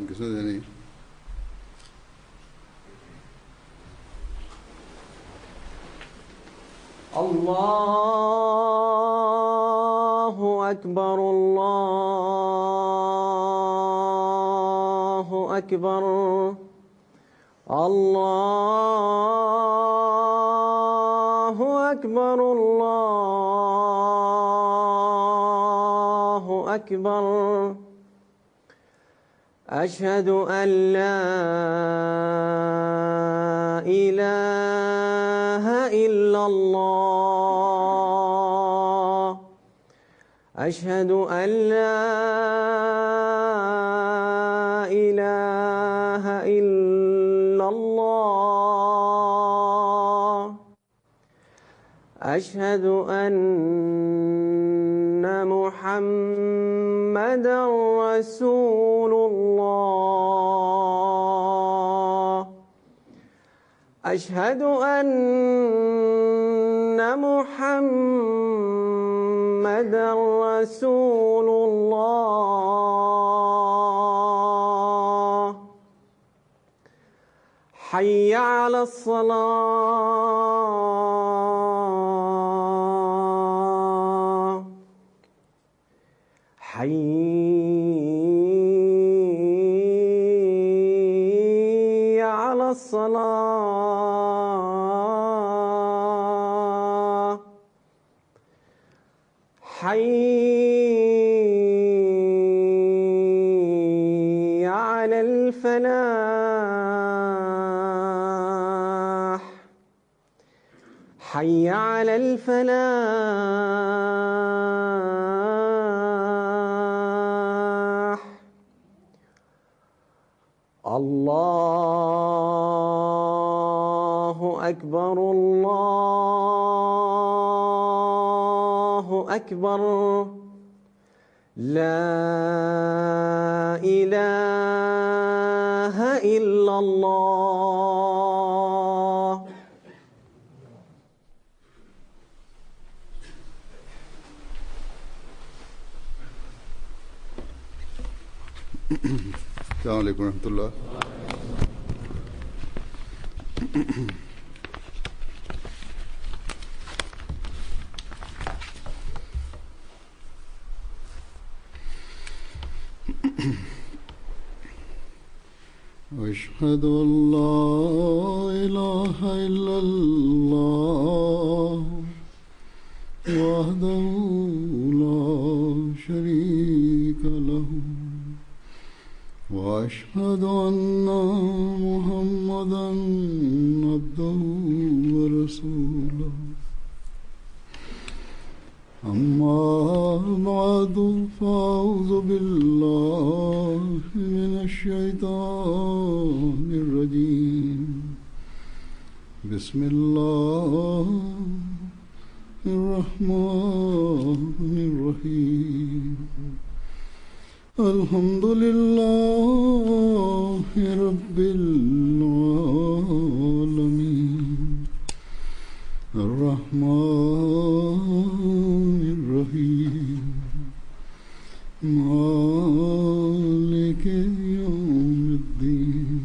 अजान किसने देनी? अल्लाहु अकबर अल्लाहु अकबर अल्लाहु अकबर अल्लाहु अकबर अशहदु अन ला इलाहा इल्लल्लाह अशहदु अन ला इलाहा इल्लल्लाह अशहदु अन्ना मुहम्मदर रसूलुल्लाह अशहदु अन्ना मुहम्मदर रसूलुल्लाह हय्य अलस्सलाह हय्य अलस्सलाह हय्य अलल फलाह हय्य अलल फलाह अल्लाहु अकबर अल्लाहु अकबर ला इलाहा इल्लल्लाह। अस्सलाम वालेकुम रहमतुल्लाह। अशहदु अल्ला इलाहा इल्लल्लाह वहदहु ला शरीका लहु वअशहदु अन्ना मुहम्मदन अब्दुहु व रसूलुहु अम्मा बअदु फ़अऊज़ु बिल्लाहि मिनश शैतानिर रजीम बिस्मिल्लाहिर रहमानिर रहीम अल्हम्दुलिल्लाहि रब्बिल आलमीन अर्रहमानिर रहीम मालिकि यौमिद्दीन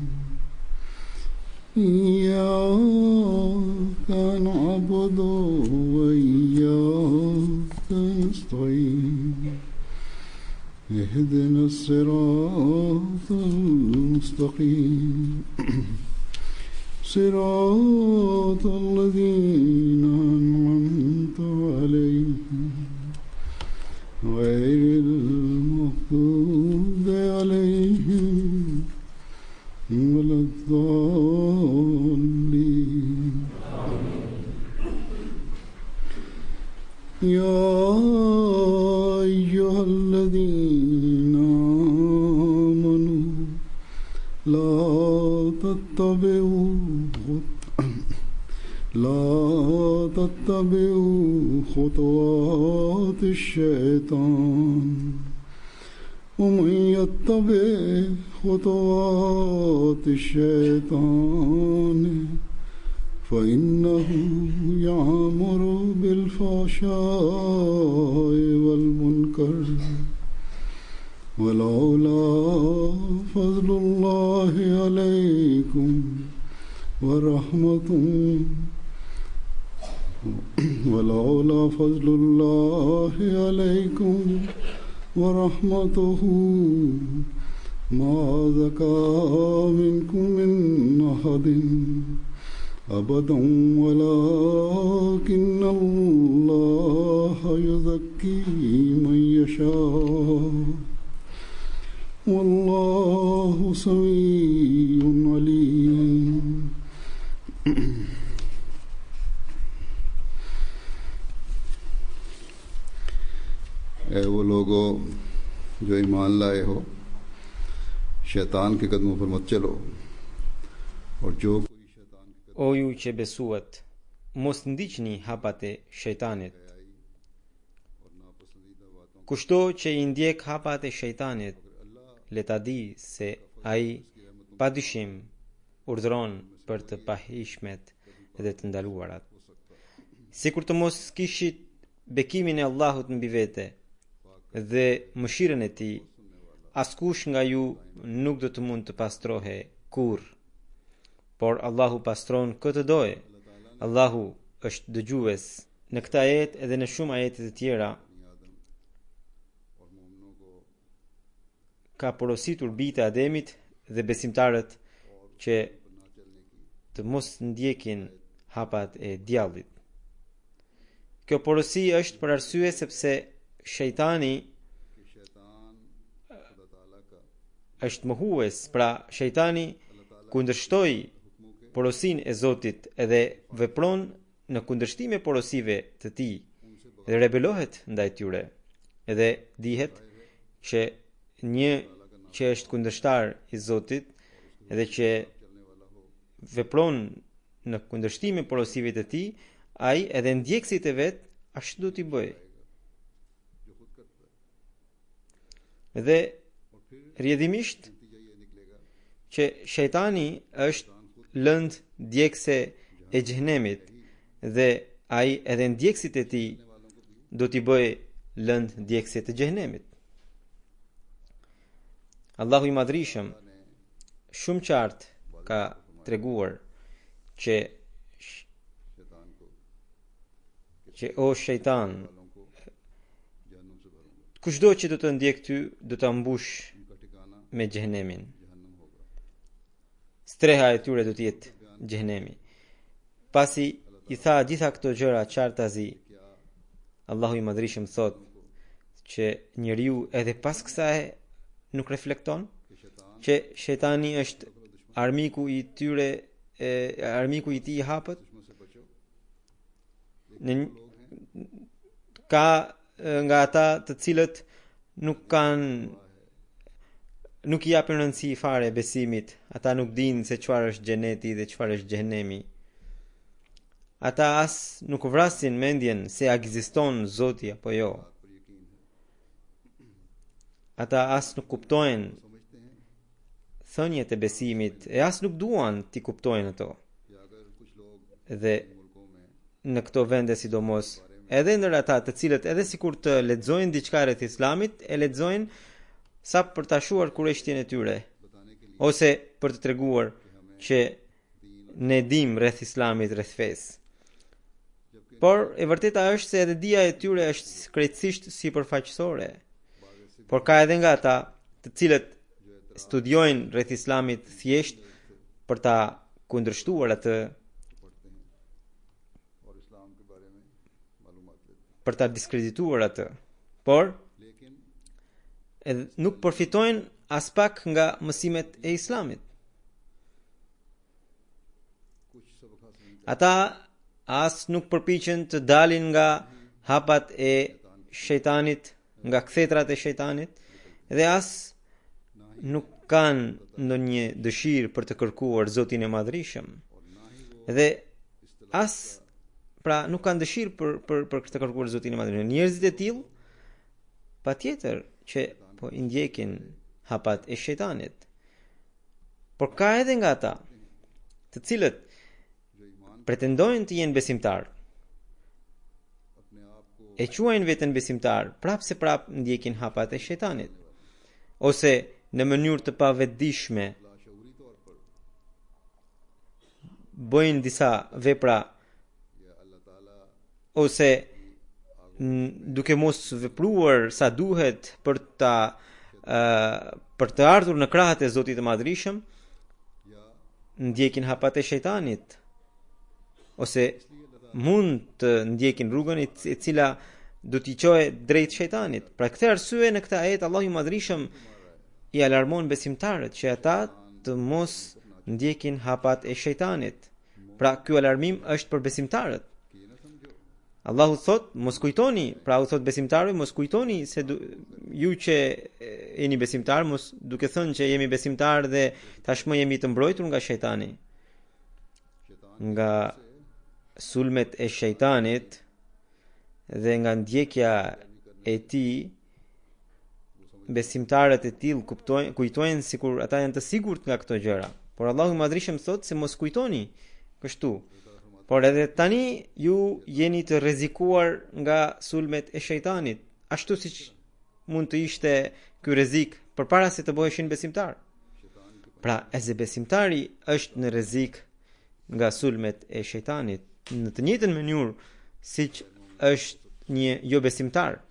इय्याका नअबुदु व इय्याका नस्तईन اهدنا الصراط المستقيم صراط الذين أنعمت عليهم غير المغضوب عليهم ولا الضالين يا أيها الذين آمنوا لا تتبعوا خطوات الشيطان ومن يتبع خطوات الشيطان فإنه يأمر بالفحشاء والمنكر ولولا فضل الله عليكم ورحمته ولولا فضل الله عليكم ورحمته ما زكى منكم من أحد أبدا ولكن الله يزكي من يشاء والله سميع عليم. ऐ वो लोगों जो ईमान लाए हो, शैतान के कदमों पर मत चलो और जो कोई शैतान के O ju që besuat, mos ndiqni hapat e shejtanit. Kushto që i ndjek hapat e shejtanit, le ta di se ai padyshim urdhëron për të pahishmet dhe të ndaluarat. Sikur të mos kishit bekimin e Allahut mbi vete dhe mëshirën e tij, askush nga ju nuk do të mund të pastrohe kurrë. Por Allahu pastron këtë doje. Allahu është dëgjues. Në këtë ajet edhe në shumë ajete të tjera ka porositur bijtë e Ademit dhe besimtarët që të mos ndjekin hapat e djallit. Kjo porosi është për arsye sepse shejtani është mohues, pra shejtani kundërshtoi porosin e Zotit edhe vepron në kundërshtim me porosive të tij dhe rebelohet ndaj tyre. Edhe dihet që një që është kundërshtar i Zotit edhe që vepron në kundërshtim me porosive të tij, ai edhe ndjekësit e vet ashtu do t'i bëj. Dhe rrjedhimisht që shejtani është lënd djekse e xhenemit dhe ai edhe ndjekësit e tij do t'i bëj lënd djekse të xhenemit. Allahu i Madhrishëm shumë qartë ka treguar që o shejtan, kushdo që do të ndjek ty do ta mbush me xhenemin. Streha e tyre do të jetë xhenemi. Pasi i tha gjitha këto gjëra qartazi, Allahu i Madhrishëm thot që njeriu edhe pas kësaj nuk reflekton që shejtani është armiku i tyre, armiku i tij i hapët. Ka nga ata të cilët nuk i japin rëndësi fare besimit. Ata nuk dinë se çfarë është xheneti dhe çfarë është xhenemi. Ata as nuk vrasin mendjen se ekziston Zoti apo jo. Ata as nuk kuptojnë thënjet e besimit e as nuk duan t'i kuptojnë ato. Dhe në këto vende sidomos, edhe ndër ata të cilët edhe sikur të lexojnë diçka rreth Islamit, e lexojnë sa për ta shuar kurreshtjen e tyre, ose për të treguar që ne dim rreth Islamit, rreth fesë. Por e vërteta është se edhe dija e tyre është krejtësisht sipërfaqësore. Por ka edhe nga ata të cilët studiojnë rreth Islamit thjesht për ta kundërshtuar atë, për ta diskredituar atë. Por nuk përfitojnë as pak nga mësimet e Islamit. Ata as nuk përpiqen të dalin nga hapat e shejtanit, nga kthetrat e shejtanit, dhe as nuk kanë ndonjë dëshirë për të kërkuar Zotin e Madhrishëm. Dhe as pra nuk kanë dëshirë për të kërkuar Zotin e Madhrishëm. Njerëzit e tillë patjetër që po i ndjekin hapat e shejtanit. Por ka edhe nga ata të cilët pretendojnë të jenë besimtar, e quajnë veten besimtar, prapë se prapë ndjekin hapat e shejtanit, ose në mënyrë të pavetdijshme bëjnë disa vepra ose duke mos vepruar sa duhet për të ardhur në krahët e Zotit të Madhrishëm, ndjekin hapat e shejtanit ose mund të ndjekin rrugën e cila do t'i çojë drejt shejtanit. Pra këtë arsye në këtë ajet Allahu i Madhrishëm i alarmon besimtarët që ata të mos ndjekin hapat e shejtanit. Pra ky alarmim është për besimtarët. Allahu thot, mos kujtoni, pra u thot besimtarëve, mos kujtoni se ju që jeni besimtar, mos duke thënë që jemi besimtar dhe tashmë jemi të mbrojtur nga shejtani. Nga sulmet e shejtanit dhe nga ndjekja e tij, besimtarët e tillë kujtojnë sikur ata janë të sigurt nga këto gjëra. Por Allahu i Madhrishëm thot se mos kujtoni kështu. Por edhe tani ju jeni të rrezikuar nga sulmet e shejtanit, ashtu siç mund të ishte ky rrezik përpara se të bëheshin besimtar. Pra, edhe besimtari është në rrezik nga sulmet e shejtanit, në të njëjtën mënyrë siç është një jo besimtar.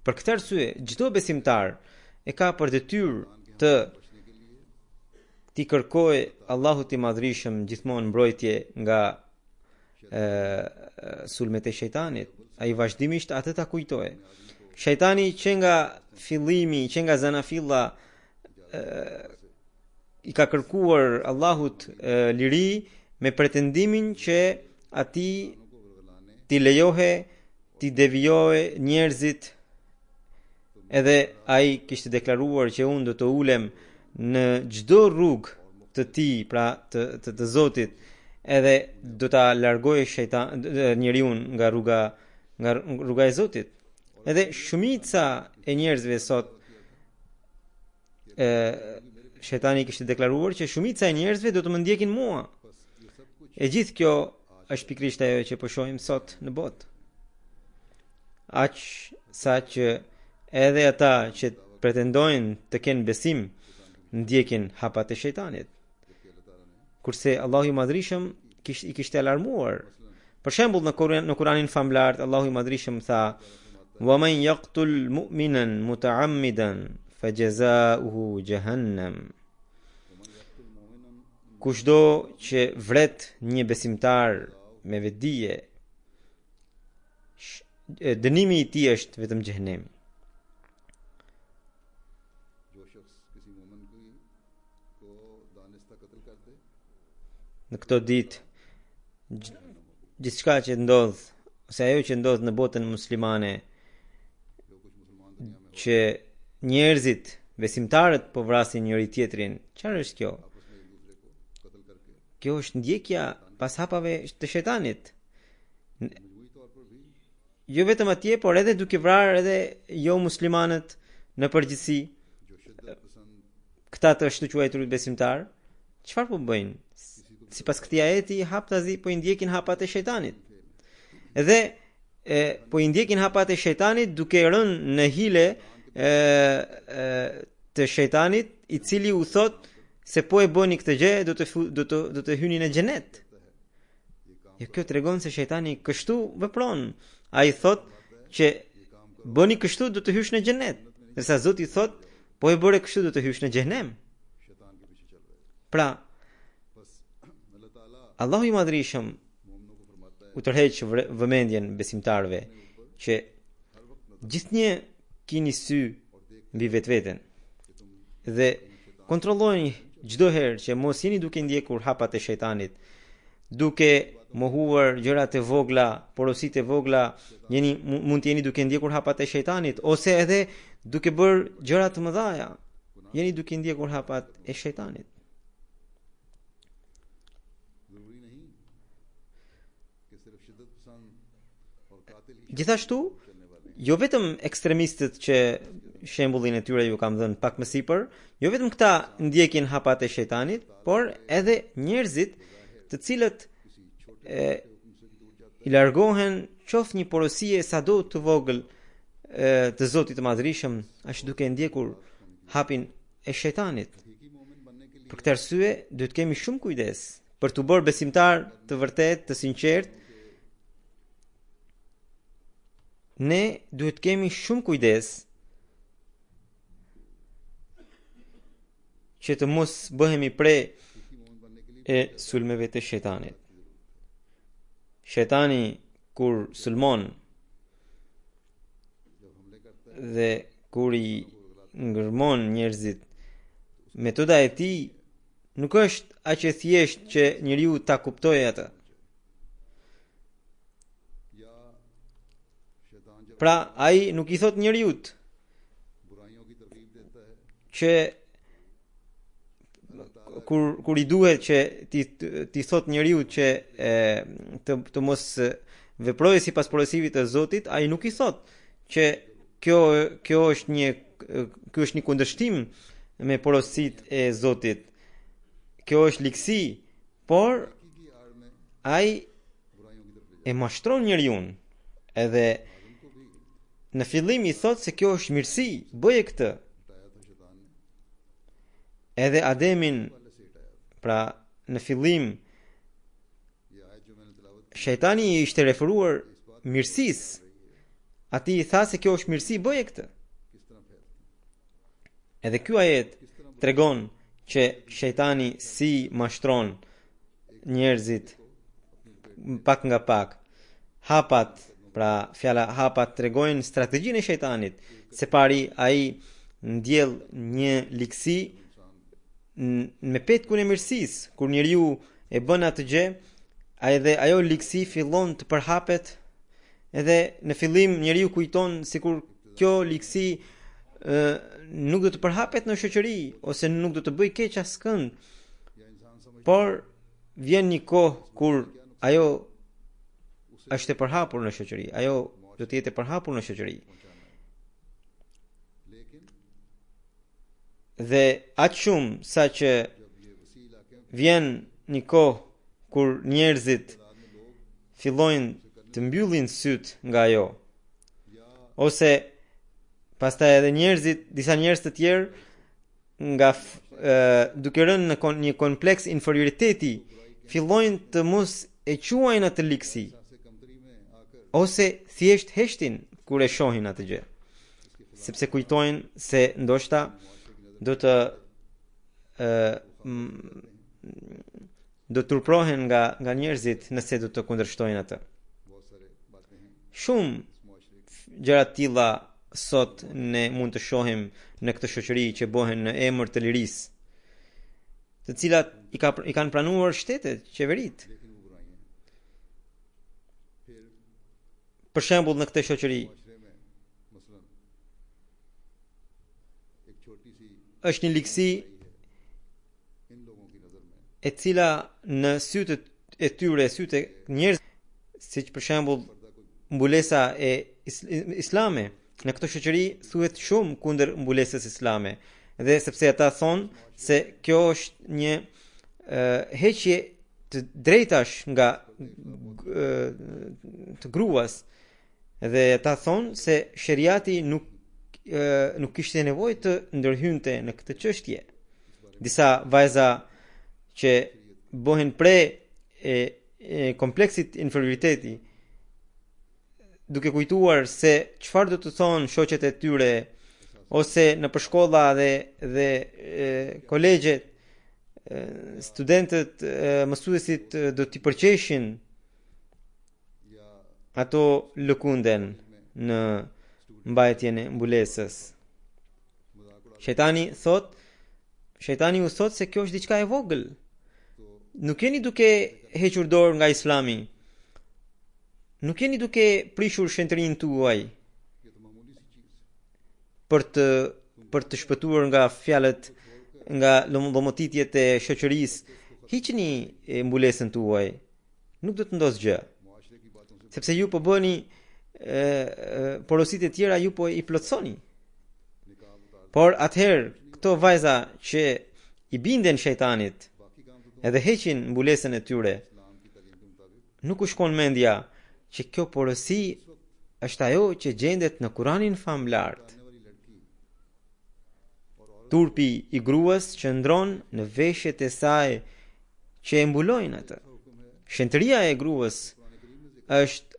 Për këtë arsye, çdo besimtar e ka për detyrë t'i kërkojë Allahut i Madhrishëm gjithmonë mbrojtje nga sulmet e shejtanit. Ai vazhdimisht atë ta kujtoje. Shejtani që nga fillimi, që nga zanafilla i ka kërkuar Allahut liri me pretendimin që atij t'i lejohe t'i devijohe njerëzit, edhe ai kishte deklaruar që unë do të ulem në çdo rrugë të tij, pra të Zotit, edhe do ta largojë njeriu nga rruga e Zotit. Edhe shumica e njerëzve sot, shejtani kishte deklaruar që shumica e njerëzve do të më ndjekin mua. E gjithë kjo është pikërisht ajo që po shohim sot në botë. Aq sa që edhe ata që pretendojnë të kenë besim ndjekin hapat e shejtanit. Kurse Allahu i Madhrishëm i kishte alarmuar. Për shembull në Kur'anin famlar, Allahu i Madhrishëm tha: "Wa man yaqtul mu'minan muta'ammidan fajaza'uhu jahannam." Kushdo që vret një besimtar me vetdije, dënimi i tij është vetëm xhehenemi. Në këto ditë, gjithçka që ndodh, ose ajo që ndodh në botën muslimane, që njerëzit, besimtarët po vrasin njëri tjetrin, çfarë është kjo? Kjo është ndjekja pas hapave të shejtanit. Jo vetëm atje, por edhe duke vrarë edhe jo muslimanët në përgjithësi. Këta të ashtu quajtur besimtar, çfarë po bëjnë? Sipas këtij ajeti, haptazi po i ndjekin hapat e shejtanit. Edhe po i ndjekin hapat e shejtanit duke rënë në hile të shejtanit, i cili u thot se po e bëni këtë gjë do të hyni në xhenet. Kjo tregon se shejtani kështu vepron. Ai thot që bëni kështu do të hysh në xhenet, ndërsa Zoti thot po e bëre kështu do të hysh në xhenem. Pra, Allahu i Madhrishëm u tërheq vëmendjen besimtarëve që gjithnjë keni sy mbi vetveten dhe kontrollojeni çdo herë që mos jeni duke ndjekur hapat e shejtanit, duke mohuar gjërat e vogla, porositë e vogla, mund të jeni duke ndjekur hapat e shejtanit, ose edhe duke bërë gjëra të mëdha, jeni duke ndjekur hapat e shejtanit. Gjithashtu, jo vetëm ekstremistët që shembullin e tyre ju kam dhënë pak më sipër, jo vetëm këta ndjekin hapat e shejtanit, por edhe njerëzit të cilët i largohen qoftë një porosie sado të vogël të Zotit të Madhrishëm, ashtu duke ndjekur hapin e shejtanit. Për këtë arsye, duhet të kemi shumë kujdes për të bërë besimtar të vërtet, të sinqert. Ne duhet të kemi shumë kujdes që të mos bëhemi pre e sulmeve të shejtanit. Shejtani kur sulmon dhe kur i ngërmon njerëzit, metoda e tij nuk është aq e thjesht që njeriu ta kuptojë atë. Pra, ai nuk i thot njeriut që kur i duhet që ti thot njeriut që të mos veprojë sipas porosive të Zotit, ai nuk i thot që kjo është një kundërshtim me porositë e Zotit. Kjo është ligësi, por ai e mashtron njeriun. Edhe në fillim i thot se kjo është mirësi, bëje këtë. Edhe Ademin, pra në fillim shejtani i ishte referuar mirësisë. Ati i tha se kjo është mirësi, bëje këtë. Edhe ky ajet tregon që shejtani si mashtron njerëzit pak nga pak. Hapat, pra fjala hapat tregojnë strategjinë e shejtanit. Se pari ai ndjell një ligësi me petkun e mirësisë. Kur njeriu e bën atë gjë, edhe ajo ligësi fillon të përhapet. Edhe në fillim njeriu kujton sikur kjo ligësi nuk do të përhapet në shoqëri ose nuk do të bëj keq askënd. Por vjen një kohë kur ajo është e përhapur në shoqëri. Ajo do të jetë e përhapur në shoqëri. Dhe aq shumë sa që vjen një kohë kur njerëzit fillojnë të mbyllin syt nga ajo. Ose pastaj edhe disa njerëz të tjerë nga duke rënë në një kompleks inferioriteti, fillojnë të mos e quajnë atë ligësi. Ose thjesht heshtin kur e shohin atë gjë. Sepse kujtojnë se ndoshta do të turprohen nga njerëzit nëse do të kundërshtojnë atë. Shumë gjëra të tilla sot ne mund të shohim në këtë shoqëri që bëhen në emër të lirisë, të cilat i kanë pranuar shtetet, qeveritë. Për shembull në këtë shoqëri është një ligësi e cila në sytë e tyre, sytë e njerëz, siç për shembull mbulesa e islame, në këtë shoqëri thuhet shumë kundër mbulesës islame, dhe sepse ata thonë se kjo është një heqje të drejtash nga të gruas, dhe ata thonë se sheriati nuk kishte nevojë të ndërhynte në këtë çështje. Disa vajza që bëhen pre e kompleksit inferioriteti, duke kujtuar se çfarë do të thonë shoqet e tyre, ose në përshkolla dhe kolegjet, studentët, mësuesit do t'i përqeshin, ato lëkunden në mbajtjen e mbulesës. Shejtani u thot se kjo është diçka e vogël. Nuk jeni duke hequr dorë nga Islami. Nuk jeni duke prishur shenjtërinë tuaj për të shpëtuar nga fjalët, nga lomotitjet e shoqërisë. Hiqni mbulesën tuaj. Nuk do të ndosë gjë. Sepse ju po bëni porositë e tjera, ju po i plotsoni. Por atëherë këto vajza që i binden shejtanit edhe heqin mbulesën e tyre, nuk u shkon mendja që kjo porosi është ajo që gjendet në Kuranin famlar. turpi i gruas qëndron në veshjet e saj që e mbulojnë atë. Shenjtëria e gruas është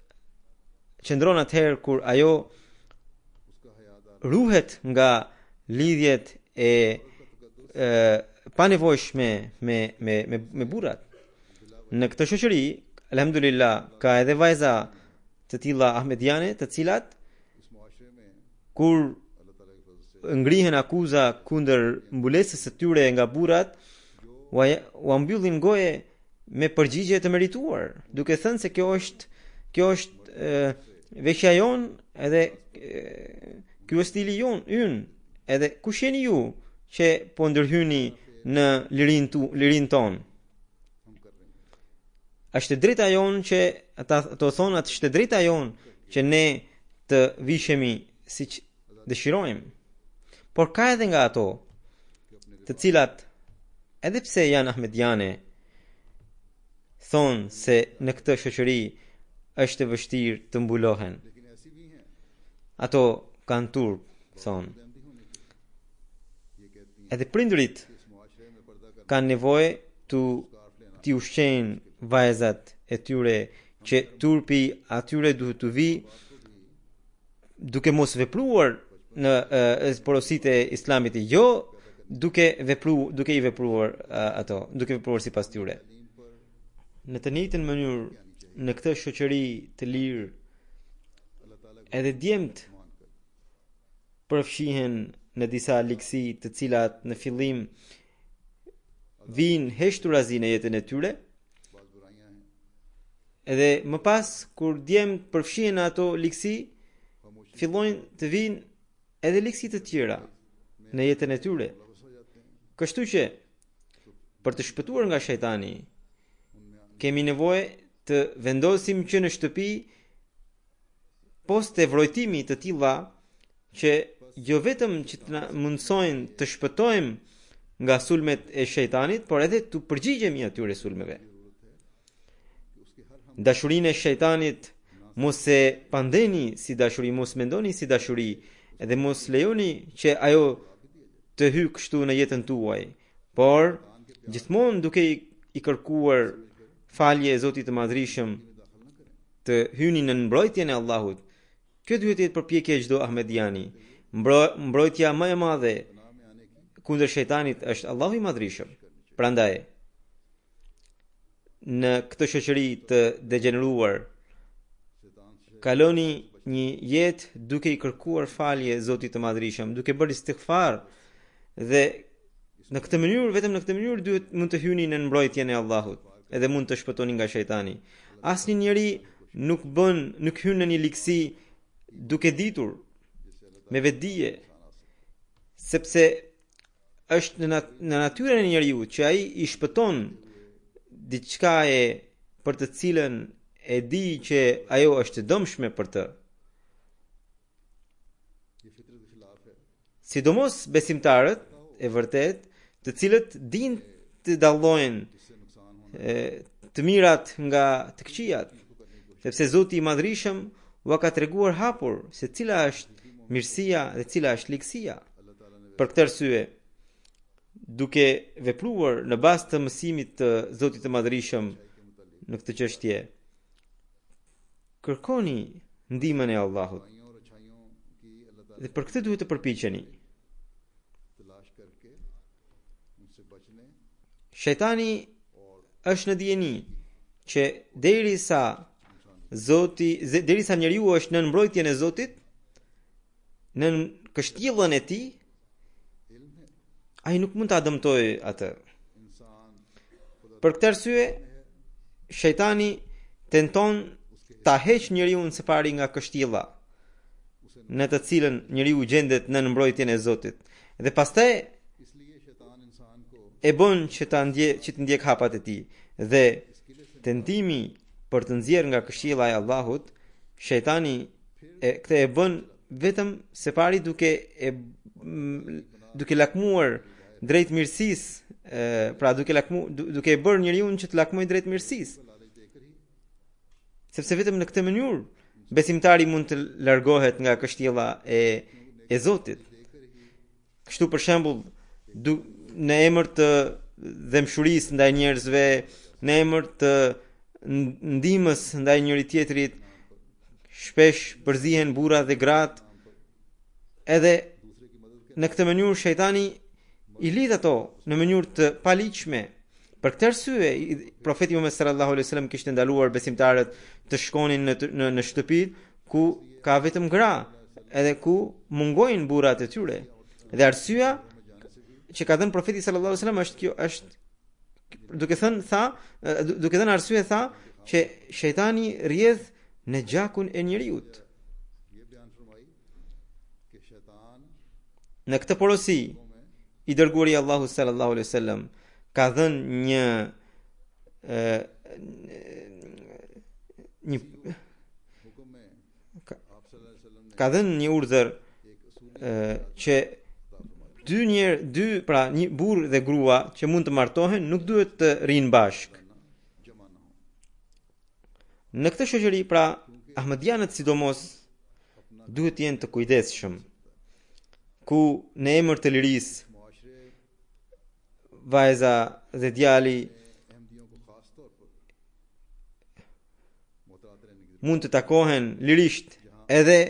qëndron atëherë kur ajo ruhet nga lidhjet e panevojshme me burrat. Në këtë shoqëri, alhamdulillah, ka edhe vajza të tilla ahmediane, të cilat kur ngrihen akuza kundër mbulesës së tyre nga burrat, u mbyllin goje me përgjigje të merituar, duke thënë se kjo është veshja jon, edhe ky është stili ynë, edhe kush jeni ju që po ndërhyni në lirin ton. Është drejta jon që ata thonë, atë është drejta jon që ne të vishemi siç dëshirojmë. Por ka edhe nga ato të cilat, edhe pse janë ahmediane, thonë se në këtë shoqëri është e vështirë të mbulohen. Ato kanë turp, thonë. Edhe prindërit kanë nevojë të ushqejnë vajzat e tyre që turpi atyre duhet të vi duke mos vepruar në porositë e islamit, jo duke i vepruar ato, duke vepruar sipas tyre. Në të njëjtën mënyrë, në këtë shoqëri të lirë, edhe djemt përfshihen në disa ligësi të cilat në fillim vinë heshturazi në jetën e tyre, edhe më pas kur djemt përfshihen ato ligësi, fillojnë të vinë edhe ligësi të tjera në jetën e tyre. Kështu që për të shpëtuar nga shejtani, kemi nevojë të vendosim që në shtëpi poste vrojtimi të tilla që jo vetëm që të na mundsojnë të shpëtojmë nga sulmet e shejtanit, por edhe të përgjigjemi atyre sulmeve. Dashurinë e shejtanit mos e pandeni si dashuri, mos mendoni si dashuri, edhe mos lejoni që ajo të hyjë kështu në jetën tuaj, por gjithmonë duke i kërkuar falje e Zotit të Madhrishëm, të hyni në mbrojtjen e Allahut. Kjo duhet të jetë përpjekja e çdo ahmediani. Mbrojtja më e madhe kundër shejtanit është Allahu i Madhrishëm. Prandaj, në këtë shoqëri të degeneruar, kaloni një jetë duke i kërkuar falje Zotit të Madhrishëm, duke bërë istighfar, dhe në këtë mënyrë, vetëm në këtë mënyrë mund të hyni në mbrojtjen e Allahut, edhe mund të shpëtoni nga shejtani. Asnjë njeri nuk hyn në një ligësi duke ditur me vetdije, sepse është në natyrën e njeriu që ai i shpëton diçka për të cilën e di që ajo është e dëmshme për të. Sidomos besimtarët e vërtet, të cilët dinë të dallojnë të mirat nga të këqijat, sepse Zoti i Madhrishëm u ka treguar hapur se cila është mirësia dhe cila është ligësia. Për këtë arsye, duke vepruar në bazë të mësimit të Zotit të Madhrishëm në këtë çështje, kërkoni ndihmën e Allahut. Dhe për këtë duhet të përpiqeni. Shejtani është në dijeni që derisa njeriu është në mbrojtjen e Zotit, në kështjellën e tij, ai nuk mund ta dëmtojë atë. Për këtë arsye, shejtani tenton ta heqë njeriu së pari nga kështjella në të cilën njeriu gjendet në mbrojtjen e Zotit, dhe pastaj e bën që të ndjek hapat e tij, dhe tentimi për të nxjerrë nga kështjella e Allahut, shejtani këtë e bën vetëm së pari duke lakmuar drejt mirësisë, pra duke e bërë njeriu që të lakmojë drejt mirësisë. Sepse vetëm në këtë mënyrë besimtari mund të largohet nga kështjella e Zotit. Kështu për shembull, në emër të dëmshurisë ndaj njerëzve, në emër të ndihmës ndaj njëri tjetrit, shpesh përzihen burrat dhe gratë, edhe në këtë mënyrë shejtani i lidh ato në mënyrë të paligjshme. Për këtë arsye, profeti Muhammed sallallahu alaihi wasallam kishte ndaluar besimtarët të shkonin në shtëpi ku ka vetëm gra, edhe ku mungojnë burrat e tyre. Dhe arsyeja që ka dhënë profeti sallallahu alaihi wasallam është duke thënë arsye tha që shejtani rrjedh në gjakun e njeriut. Në këtë porosi, i dërguari i Allahut sallallahu alaihi wasallam ka dhënë një urdhër që një burr dhe grua që mund të martohen nuk duhet të rinë bashk. Në këtë shoqëri, pra, ahmadianët sidomos duhet të jenë të kujdesshëm, ku në emër të lirisë vajza dhe djali mund të takohen lirisht edhe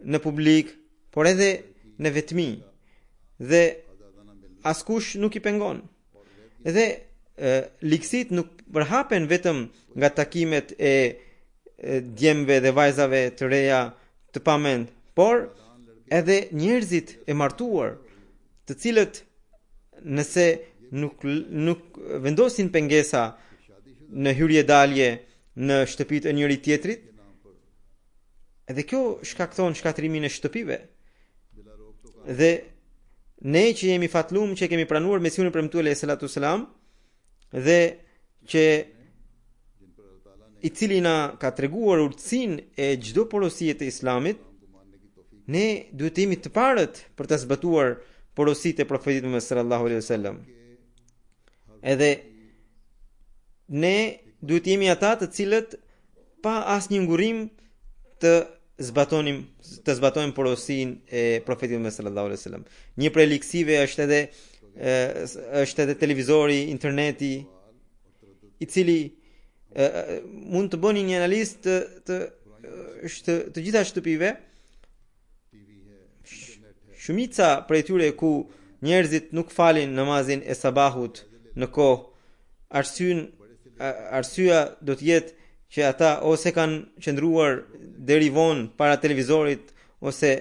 në publik, por edhe në vetmi, dhe askush nuk i pengon. Edhe likësit nuk përhapen vetëm nga takimet e djemve dhe vajzave të reja të pamend, por edhe njerëzit e martuar, të cilët nëse nuk vendosin pengesa në hyrje dalje në shtëpitë e njëri tjetrit, edhe kjo shkakton shkatrimin e shtëpive. Dhe ne që jemi fatlum që kemi pranuar mesionin e premtuar alayhi salatu selam, dhe që i cili na ka treguar urtësinë e çdo porosie të Islamit, ne duhet të jemi të parët për të zbatuar porositë e profetit Muhammed sallallahu alaihi wasallam. Edhe ne duhet të jemi ata të cilët pa asnjë ngurim të zbatojmë porosinë e profetit Muhammed sallallahu alaihi wasallam. Një prej liksive është edhe televizori, interneti, i cili mund të bëni një analizë të gjitha shtëpive. Shumica prej tyre ku njerëzit nuk falin namazin e sabahut në kohë, arsyeja do të jetë që ata ose kanë qëndruar deri vonë para televizorit ose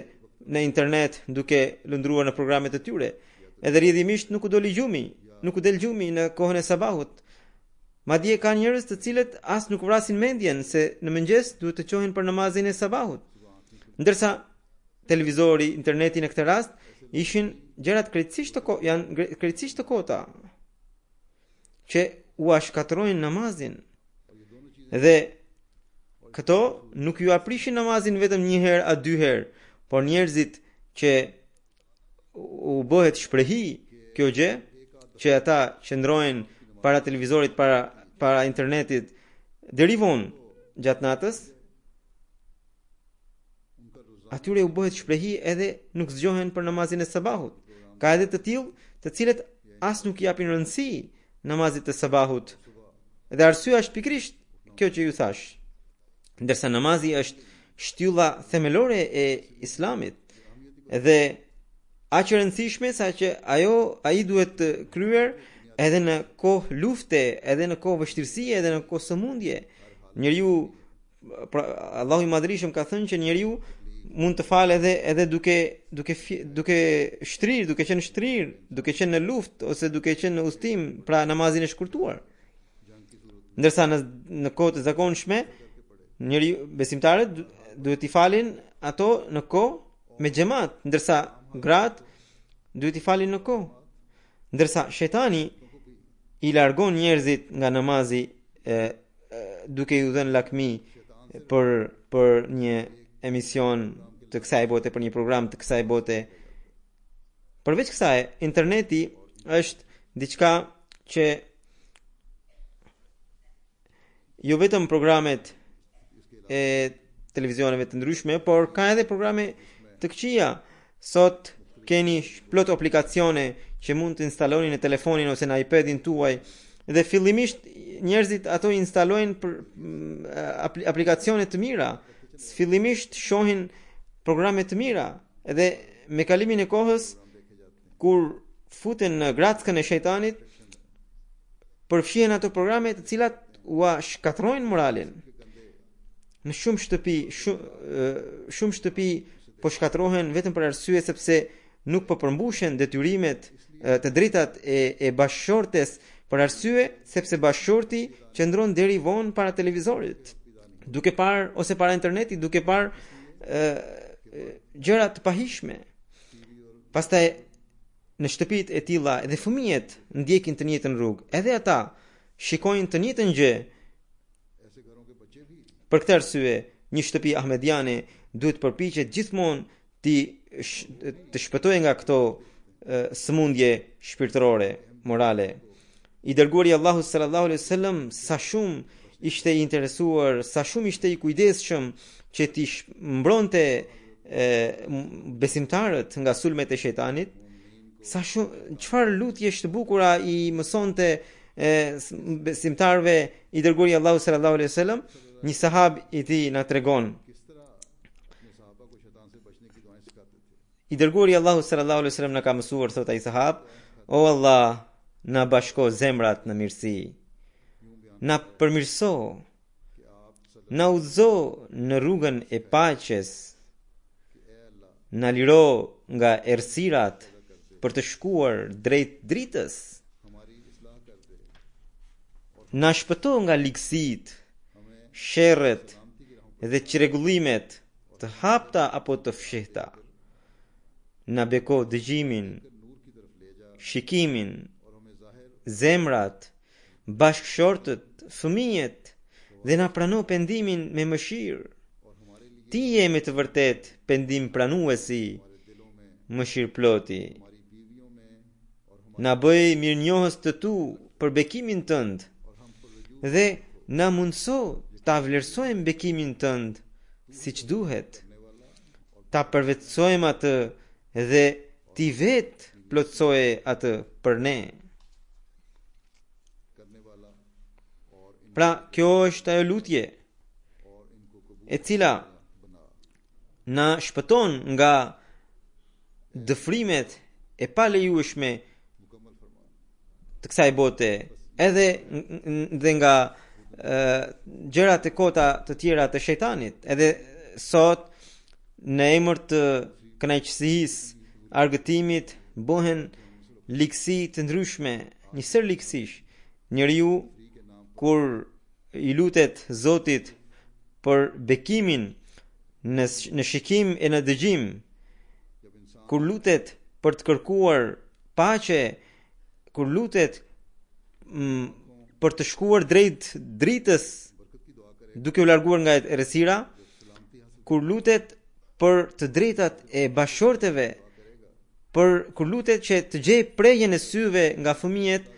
në internet duke lëndruar në programet e tyre. Edhe rrjedhimisht nuk u del gjumi në kohën e sabahut. Madje ka njerëz të cilët as nuk vrasin mendjen se në mëngjes duhet të qohen për namazin e sabahut. Ndërsa televizori, interneti në këtë rast ishin gjërat krejtësisht të kota që u shkatërrojnë namazin. Dhe këto nuk ju aprishin namazin vetëm një herë a dy herë, por njerëzit që u bëhet shprehi kjo gjë, që ata qëndrojnë para televizorit, para internetit deri vonë gjatë natës, atyre u bëhet shprehi edhe nuk zgjohen për namazin e sabahut. Ka edhe të tillë të cilët as nuk japin rëndësi namazit të sabahut. Dhe arsyeja është pikërisht kjo që ju thash. Ndërsa namazi është shtylla themelore e Islamit, dhe aq e rëndësishme sa që ai duhet të kryer edhe në kohë lufte, edhe në kohë vështirësie, edhe në kohë sëmundje. Njeriu, Allahu i Madhërisëm ka thënë që njeriu mund të falë edhe duke shtrirë, duke qenë në luftë ose duke qenë në udhtim, pra namazin e shkurtuar. Ndërsa në kohë të zakonshme, besimtarët duhet i falin ato në kohë me xhamat, ndërsa gratë duhet i falin në kohë. Ndërsa shejtani i largon njerëzit nga namazi duke i dhënë lakmi për një emision të kësaj bote, për një program të kësaj bote. Përveç kësaj, interneti është diçka që jo vetëm programet e televizioneve të ndryshme, por ka edhe programe të këqija. Sot keni plot aplikacione që mund të instaloni në telefonin ose në iPadin tuaj. Dhe fillimisht njerëzit ato instalojnë për aplikacione të mira. Fillimisht shohin programe të mira, edhe me kalimin e kohës kur futen në grackën e shejtanit, përfshihen ato programe të cilat ua shkatrojnë moralin. Në shumë shtëpi po shkatrohen vetëm për arsye sepse nuk po përmbushen detyrimet të drejtat e bashkëshortes, për arsye sepse bashkëshorti qëndron deri vonë para televizorit, duke parë ose para internetit, duke parë gjëra të pahishme. Pastaj në shtëpitë e tilla edhe fëmijët ndjekin të njëjtën rrugë, edhe ata shikojnë të njëjtën gjë. Për këtë arsye, një shtëpi ahmediane duhet përpiqet gjithmonë të shpëtojë nga këto sëmundje shpirtërore, morale. I dërguari Allahu sallallahu alaihi wasallam sa shumë ishte i interesuar, sa shumë ishte i kujdesshëm që t'i mbronte besimtarët nga sulmet e shejtanit. Sa shumë çfarë lutjesh të bukura i mësonte besimtarëve i dërguari Allahu sallallahu alaihi wasallam. Një sahab i tij na tregon, i dërguari Allahu sallallahu alaihi wasallam na ka mësuar, thot ai sahab, o Allah, na bashko zemrat në mirësi, na përmirëso, na udhëzo në rrugën e paqes, na liro nga errësirat për të shkuar drejt dritës, na shpëto nga ligësitë, sherret dhe çrregullimet të hapta apo të fshehta. Na beko dëgjimin, shikimin, zemrat, bashkëshortët, fëmijët, dhe na prano pendimin me mëshirë. Ti je me të vërtet pendim pranuesi, mëshirëploti. Na bëj mirënjohës të tu për bekimin tënd dhe na mundso ta vlerësojmë bekimin tënd siç duhet. Ta përvetësojmë atë dhe ti vetë plotësoje atë për ne. Pra, kjo është ajo lutje e cila na shpëton nga dëfrimet e palejueshme të kësaj bote, edhe nga gjërat e kota të tjera të shejtanit. Edhe sot në emër të kënaqësisë, argëtimit, bëhen ligësi të ndryshme, një sër ligësish. Njeriu kur i lutet Zotit për bekimin në shikim e në dëgjim, kur lutet për të kërkuar paqe, kur lutet për të shkuar drejt dritës duke u larguar nga errësira, kur lutet për të drejtat e bashkëshorteve, kur lutet që të gjej prejën e syve nga fëmijët,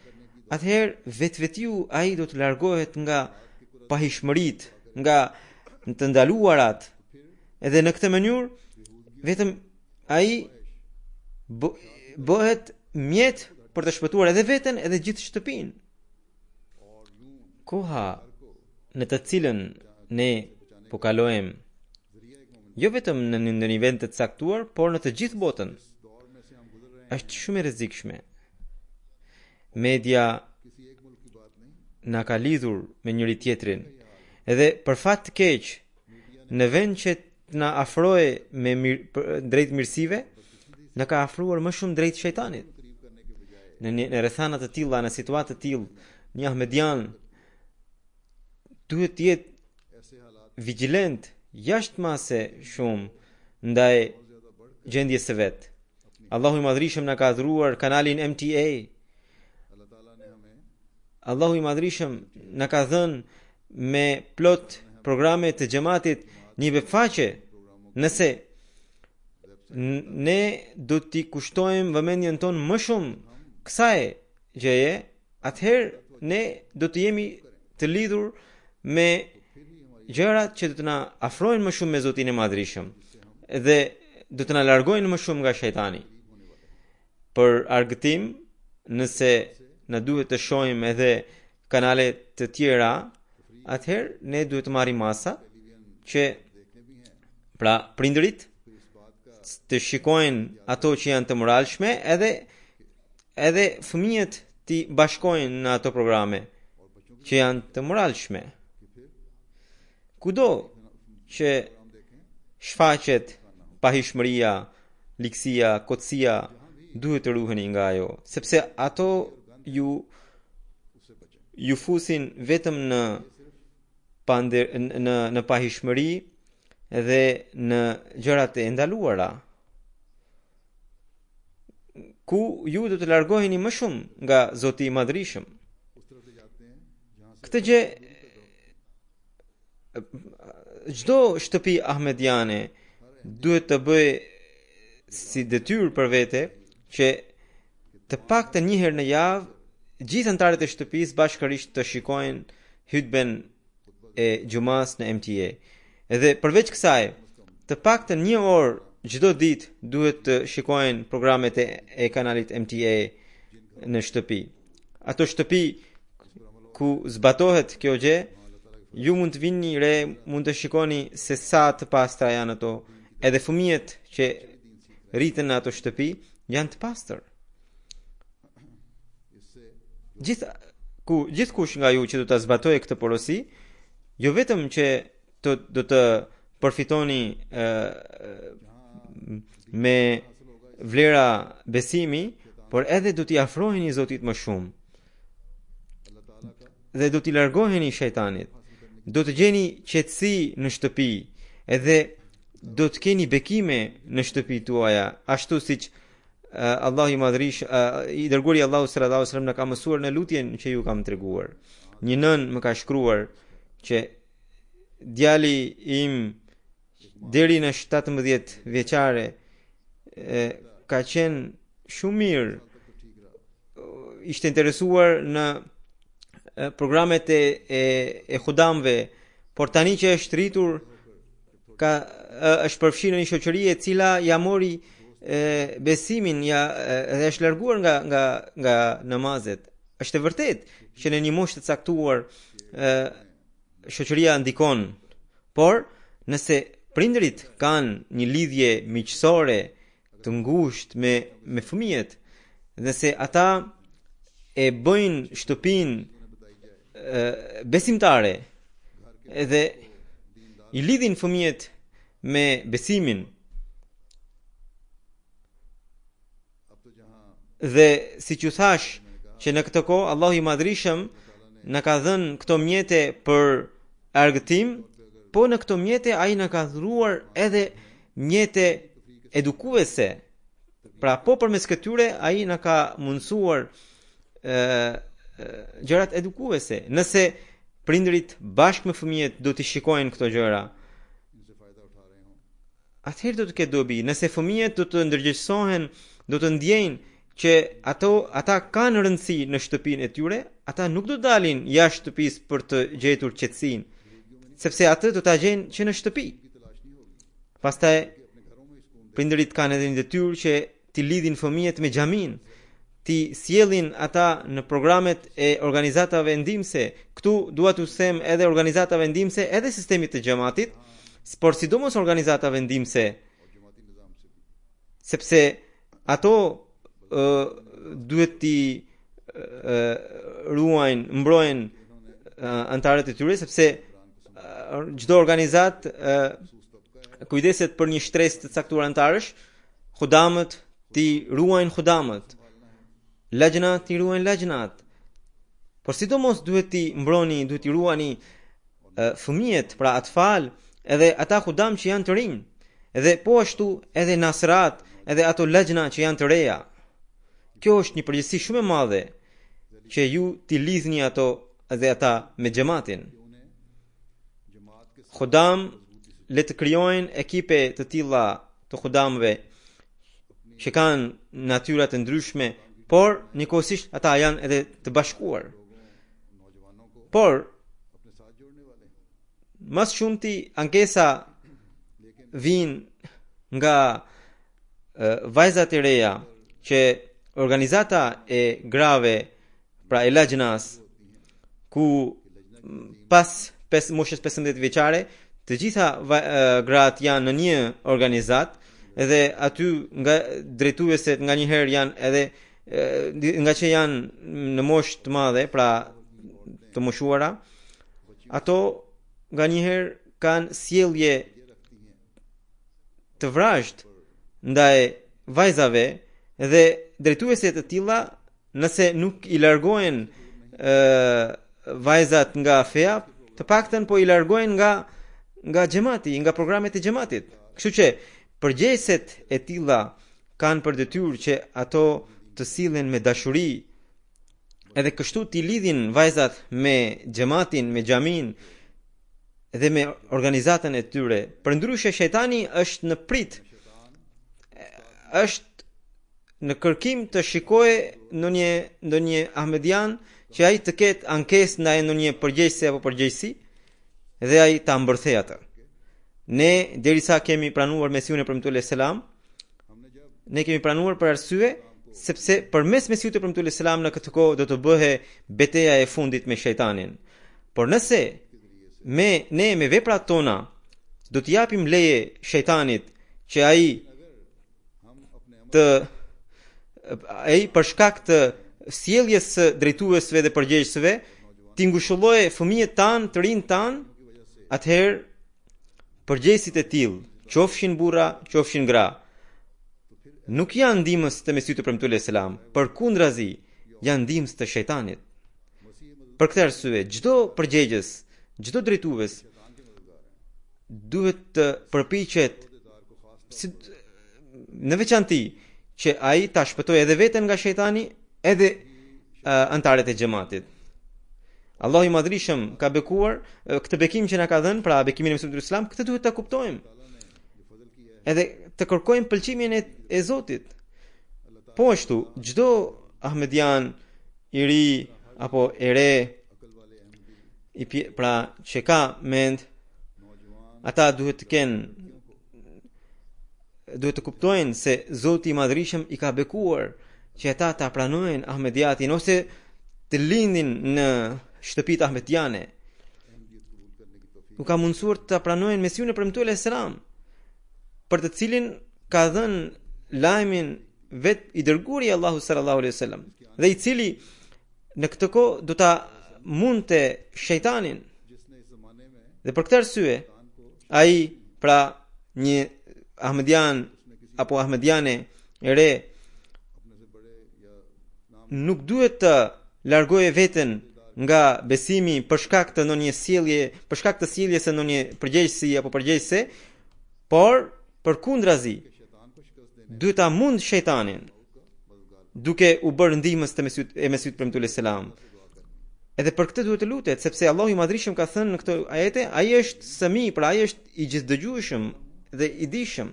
atëherë vetvetiu ai do të largohet nga pahishmëritë, nga të ndaluarat. Edhe në këtë mënyrë vetëm ai bëhet mjet për të shpëtuar edhe veten edhe gjithë shtëpinë. Koha në të cilën ne po kalojmë, jo vetëm në një vend të caktuar, por në të gjithë botën, është shumë e rrezikshme. Media na ka lidhur me njëri tjetrin, edhe për fat të keq, në vend që na afroje drejt mirësive, na ka afruar më shumë drejt shejtanit. Në rrethana të tilla, në situatë të tillë, një ahmedian duhet të jetë vigjilent jashtëmase shumë ndaj gjendjes së vet. Allahu i Madhrishëm na ka dhuruar kanalin MTA. Allahu i Madhrishëm na ka dhënë me plot programe të xhamatit një webfaqe. Nëse ne do t'i kushtojmë vëmendjen tonë më shumë kësaj gjëje, atëherë ne do të jemi të lidhur me gjërat që do të na afrojnë më shumë me Zotin e Madhrishëm dhe do të na largojnë më shumë nga shejtani. për argëtim, nëse na duhet të shohim edhe kanale të tjera, atëherë ne duhet të marrim masa që pra prindërit të shikojnë ato që janë të moralshme edhe fëmijët të bashkojnë në ato programe që janë të moralshme. Kudo që shfaqet pahishmëria, likësia, kotësia, duhet të ruheni nga ajo, sepse ato ju fusin vetëm në pahishmëri dhe në gjërat e ndaluara, ku ju do të largoheni më shumë nga Zoti i Madhrishëm. Këtë gjë çdo shtëpi ahmediane duhet të bëj si detyrë për vete që të paktën një herë në javë gjithë anëtarët e shtëpisë bashkërisht të shikojnë hutben e xumas në MTA. Edhe përveç kësaj, të paktën një orë çdo ditë duhet të shikojnë programet e kanalit MTA në shtëpi. Ato shtëpi ku zbatohet kjo gjë, ju mund të vini re, mund të shikoni se sa të pastra janë ato, edhe fëmijët që rriten në ato shtëpi janë të pastër. Gjithkush nga ju që do ta zbatojë këtë porosi, jo vetëm që do të përfitoni me vlera besimi, por edhe do t'i afroheni Zotit më shumë dhe do t'i largoheni shejtanit. Do të gjeni qetësi në shtëpi edhe do të keni bekime në shtëpi tuaja, ashtu siç Allahu i Madhrish i dërguari Allahu sallallahu alaihi wasallam na ka mësuar në lutjen që ju kam treguar. Një nën më ka shkruar që djali im deri në 17 vjeçare ka qenë shumë mirë, ishte interesuar në programet e xudamve, por tani që është rritur është përfshirë në një shoqëri e cila ja mori besimin dhe është larguar nga namazet. Është e vërtet që në një moshë të caktuar shoqëria ndikon, por nëse prindërit kanë një lidhje miqësore të ngushtë me fëmijët, nëse ata e bëjnë shtëpinë besimtare edhe i lidhin fëmijët me besimin dhe si që thash që në këtë kohë Allahu i Madhrishëm na ka dhënë këto mjete për argëtim, po në këto mjete ai na ka dhuruar edhe mjete edukuese. Pra po përmes këtyre ai na ka mundsuar gjërat edukuese. Nëse prindërit bashkë me fëmijët do t'i shikojnë këto gjëra, atëherë do të ketë dobi. Nëse fëmijët do të ndërgjegjësohen, do të ndjejnë që ata kanë rëndësi në shtëpinë e tyre, ata nuk do dalin jashtë shtëpisë për të gjetur qetësinë, sepse atë do ta gjejnë që në shtëpi. Pastaj prindërit kanë edhe një detyrë që t'i lidhin fëmijët me xhamin, t'i sjellin ata në programet e organizatave ndihmëse. Këtu dua t'u them edhe organizatave ndihmëse, edhe sistemit të xhamatit, por sidomos organizatave ndihmëse, sepse ato duhet t'i mbrojnë antarët e tyre, sepse çdo organizat kujdeset për një shtresë të caktuar antarësh, xudamët t'i ruajnë xudamët, lajnat t'i ruajnë lajnat. Por sidomos duhet t'i mbroni, duhet t'i ruani fëmijët, pra atfal, edhe ata xudam që janë të rinj, edhe po ashtu edhe nasrat, edhe ato lajna që janë të reja. Kjo është një përgjegjësi shumë e madhe që ju t'i lidhni ato dhe ata me xhamatin. Xudam le të krijojnë ekipe të tilla të xudamëve që kanë natyra të ndryshme, por njëkohësisht ata janë edhe të bashkuar. Por mas shumti ankesa vijnë nga vajzat e reja që organizata e grave, pra e lajnas, ku pas moshës 15 vjeçare, të gjitha gratë janë në një organizat, edhe aty nga drejtuesit nga një herë janë edhe nga që janë në moshë të madhe, pra të moshuara, ato nga një herë kanë sjellje të vrazhd ndaj vajzave dhe drejtuesit e tilla nëse nuk i largohen vajzat nga feja, të paktën po i largohen nga xhamati, nga programet e xhamatit. Kështu që përgjegjësit e tilla kanë për detyrë që ato të sillen me dashuri, edhe kështu t'i lidhin vajzat me xhamatin, me xhamin dhe me organizatën e tyre. Përndryshe shejtani është në prit, është në kërkim të shikojë ndonjë ahmedian që ai të ketë ankesë ndaj ndonjë përgjegjësi apo përgjegjësi dhe ai ta mbërthejë atë. Ne derisa kemi pranuar Mesiun e premtuar selam, ne kemi pranuar për arsye sepse përmes Mesiut e premtuar selam në këtë kohë do të bëhe betejë e fundit me shejtanin. Por nëse ne me veprat tona do të japim leje shejtanit që ai për shkak të sjelljes së drejtuesve dhe përgjegjësve ti ngushëllojë fëmijët tan, të rinj tan, atëherë përgjegjësit e tillë, qofshin burra, qofshin gra, nuk janë ndihmës të Mesiut të premtuar selam, përkundrazi janë ndihmës të shejtanit. Për këtë arsye, çdo përgjegjës, çdo drejtues duhet të përpiqet në veçanti që ai ta shpëtojë edhe veten nga shejtani, edhe antarët e xhamatit. Allahu i Madhrishëm ka bekuar këtë bekim që na ka dhënë, pra bekimin e Mesihut Islam, këtë duhet ta kuptojmë. Edhe të kërkojmë pëlqimin e Zotit. Po ashtu, çdo ahmedian i ri apo e re, pra që ka mend, ata duhet të kuptojnë se Zoti i Madhrishëm i ka bekuar që ata ta pranojnë ahmediatin ose të lindin në shtëpit ahmediane. U ka mundsuar të pranojnë Mesiun e premtuar selam, për të cilin ka dhënë lajmin vet i dërguari i Allahut sallallahu alaihi wasallam, dhe i cili në këtë kohë do ta mundte shejtanin. Dhe për këtë arsye, ai, pra një ahmedian apo ahmediane e re, nuk duhet të largoje veten nga besimi për shkak të ndonjë sjellje, për shkak të sjelljes së ndonjë përgjegjësi apo përgjegjëse, por përkundrazi duhet ta mund shejtanin duke u bërë ndihmës të Mesiut premtuar selam. Edhe për këtë duhet të lutet, sepse Allahu i Madhrishëm ka thënë në këtë ajete, ai është Sami, pra ai është i gjithdëgjueshëm dhe i dijshëm.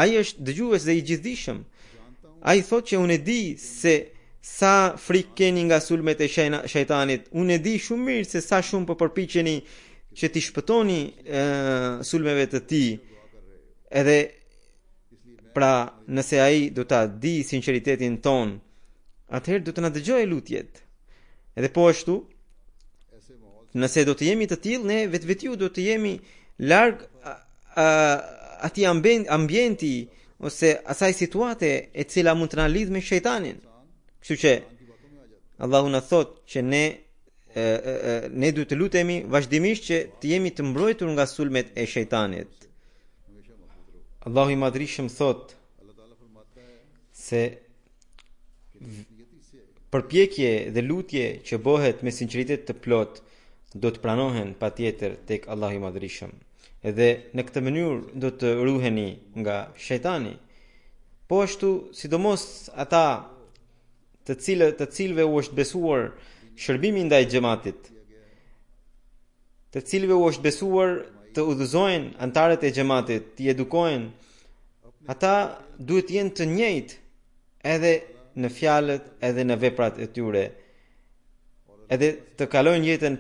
Ai është dëgjues dhe i gjithdijshëm. Ai thotë që unë e di se sa frikë keni nga sulmet e shejtanit. Unë e di shumë mirë se sa shumë po përpiqeni që t'i shpëtoni sulmeve të tij. Edhe pra nëse ai do ta di sinqeritetin ton, atëherë do të na dëgjojë lutjet. Edhe po ashtu, nëse do të jemi të tillë, ne vetvetiu do të jemi larg atij ambienti ose asaj situate e cila mund të na lidh me shejtanin. Kështu që Allahu na thot që ne duhet të lutemi vazhdimisht që të jemi të mbrojtur nga sulmet e shejtanit. Allahu i Madhrishëm thot se përpjekje dhe lutje që bëhet me sinqeritet të plot do të pranohen patjetër tek Allahu i Madhrishëm. Edhe në këtë mënyrë do të ruheni nga shejtani. Po ashtu, sidomos ata të cilëve u është besuar shërbimi ndaj xhamatit, të cilëve u është besuar të udhëzojnë antarët e xhamatit, të edukojnë, ata duhet jenë të njëjtë edhe në fjalët edhe në veprat e tyre, edhe të kalojnë jetën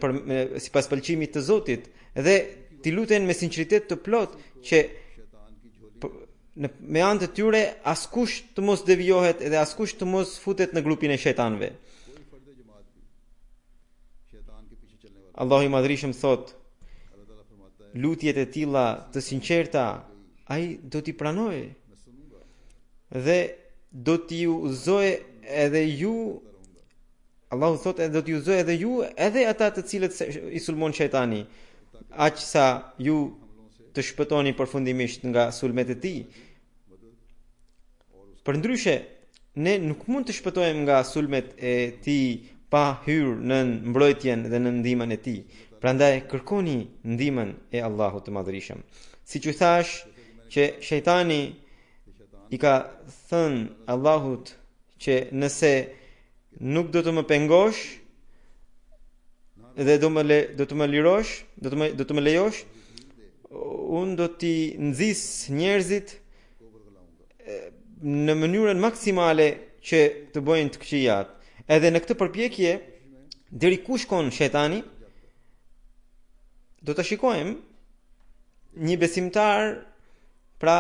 sipas pëlqimit të Zotit, edhe t'i luten me sinqeritet të plot që me anë të tyre askush të mos devijohet edhe askush të mos futet në grupin e shejtanëve. Allahu i madhrishëm thot, lutjet e tilla të sinqerta ai do t'i pranoj dhe do t'i uzoj edhe ju. Allahu thot edhe do t'i uzoj edhe ju edhe ata të cilët i sulmon shejtani, aq sa ju të shpëtoni përfundimisht nga sulmet e tij. Përndryshe, ne nuk mund të shpëtojmë nga sulmet e tij pa hyrë në mbrojtjen dhe në ndihmën e tij. Prandaj kërkoni ndihmën e Allahut të Madhërisëm. Siç u thash që shejtani i ka thënë Allahut që nëse nuk do të më pengosh dhe do të më lirosh, do të më lejosh, unë do t'i nxis njerëzit në mënyrën maksimale që të bëjnë të këqijat. Edhe në këtë përpjekje, deri ku shkon shejtani, do të shikojmë një besimtar, pra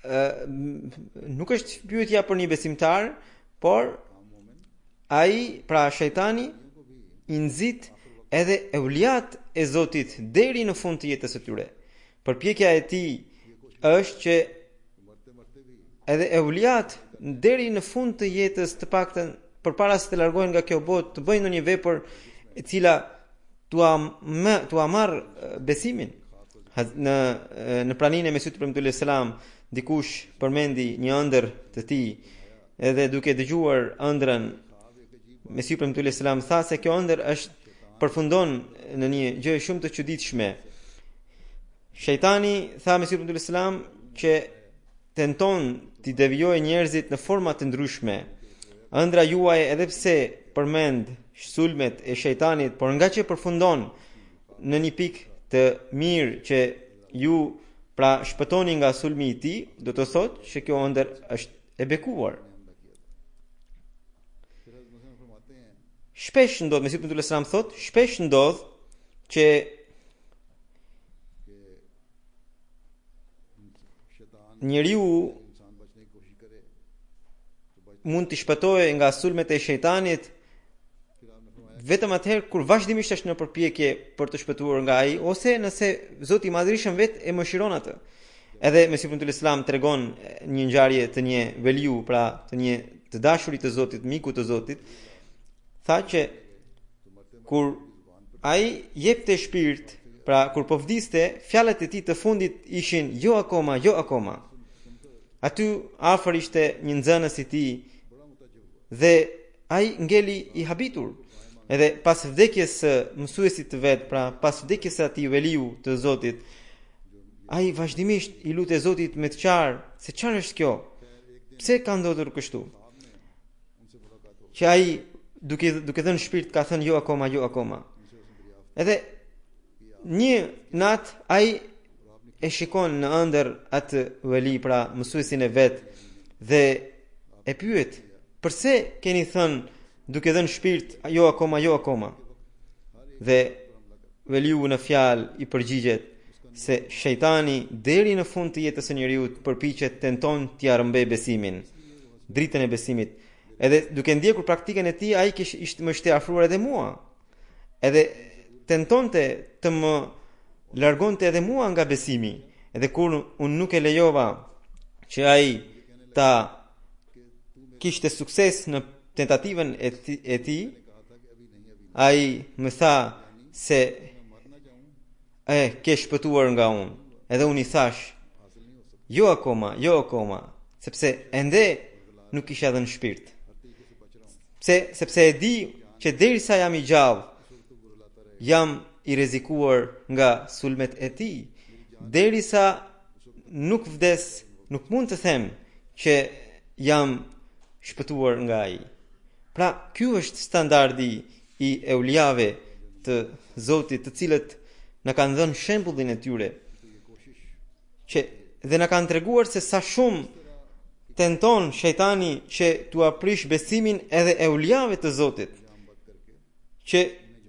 nuk është pyetja për një besimtar, por ai, pra shejtani, i nxit edhe euliat e Zotit deri në fund të jetës së tyre. Përpjekja e tij është që edhe euliat deri në fund të jetës, të paktën përpara se të largohen nga kjo botë, të bëjnë ndonjë vepër e cila t'ua marr besimin. Në praninë e Mesihut premtuar selam, dikush përmendi një ëndër të tij, edhe duke dëgjuar ëndrrën, Mesihu premtuar selam tha se kjo ëndër përfundon në një gjë shumë të çuditshme. Shejtani, tha Mesihu premtuar selam, që tenton t'i devijojë njerëzit në forma të ndryshme. Ëndra juaj edhe pse përmend sulmet e shejtanit, por nga që përfundon në një pikë të mirë që ju pra shpëtoni nga sulmi i tij, do të thotë që kjo ëndër është e bekuar. Shpesh ndodh, Mesihu premtuar selam thot, shpesh ndodh që njeriu mund të shpëtojë nga sulmet e shejtanit vetëm atëherë kur vazhdimisht është në përpjekje për të shpëtuar nga ai, ose nëse Zoti i Madhërisëm vetë e mëshiron atë. Edhe Mesihu premtuar selam tregon një ngjarje të një veliu, pra të një të dashurit të Zotit, miku të Zotit, tha që kur ai jepte shpirt, pra kur po vdiste, fjalët e tij të fundit ishin jo akoma, jo akoma. Aty afër ishte një nxënës i tij dhe ai ngeli i habitur. Edhe pas vdekjes së mësuesit të vet, pra pas vdekjes së atij veliu të Zotit, ai vazhdimisht i lutte Zotit me të qartë se çfarë është kjo? Pse ka ndodhur kështu? Që ai duke dhënë shpirt ka thënë jo akoma, jo akoma. Edhe një natë ai e shikon në ëndër atë veli, pra mësuesin e vet, dhe e pyet, pse keni thënë duke dhënë shpirt jo akoma, jo akoma? Dhe veliu në fjalë i përgjigjet se shejtani deri në fund të jetës së njeriu përpiqet, tenton t'ia rrëmbej besimin, dritën e besimit. Edhe duke ndjekur praktikën e tij, ai më ishte afruar edhe mua. Edhe tentonte të më largonte edhe mua nga besimi. Edhe kur unë nuk e lejova që ai ta kishte sukses në tentativën e tij, ai më tha se ke shpëtuar nga unë. Edhe unë i thash jo akoma, jo akoma, sepse ende nuk kisha dhënë shpirt. Sepse e di që derisa jam i gjallë, jam i rrezikuar nga sulmet e tij. Derisa nuk vdes, nuk mund të them që jam shpëtuar nga ai. Pra, ky është standardi i euliave të Zotit, të cilët na kanë dhënë shembullin e tyre, që dhe na kanë treguar se sa shumë tenton shejtani që t'u aprish besimin edhe euliave të Zotit, që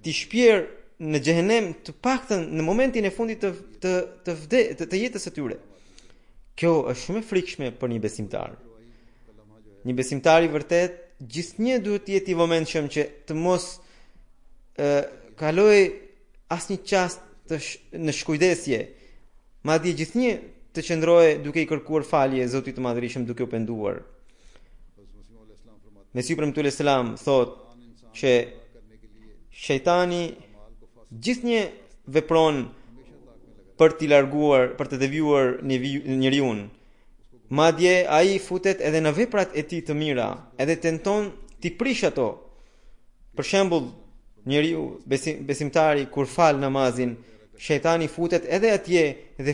t'i shpjerë në xhehenem të paktën në momentin e fundit të jetës së tyre. Kjo është shumë e frikshme për një besimtar. Një besimtar i vërtet gjithnjë duhet të jetë i vëmendshëm që të mos kaloj asnjë çast në shkujdesje. Madje gjithnjë të qëndroje duke i kërkuar falje Zotit të Madhërisëm, duke u penduar. Mesihu premtuar selam thot që shejtani gjithnjë vepron për t'i larguar, për të devijuar njeriu. Madje ai futet edhe në veprat e tij të mira, edhe tenton t'i prish ato. Për shembull, njeriu besimtari kur fal namazin, shejtani futet edhe atje dhe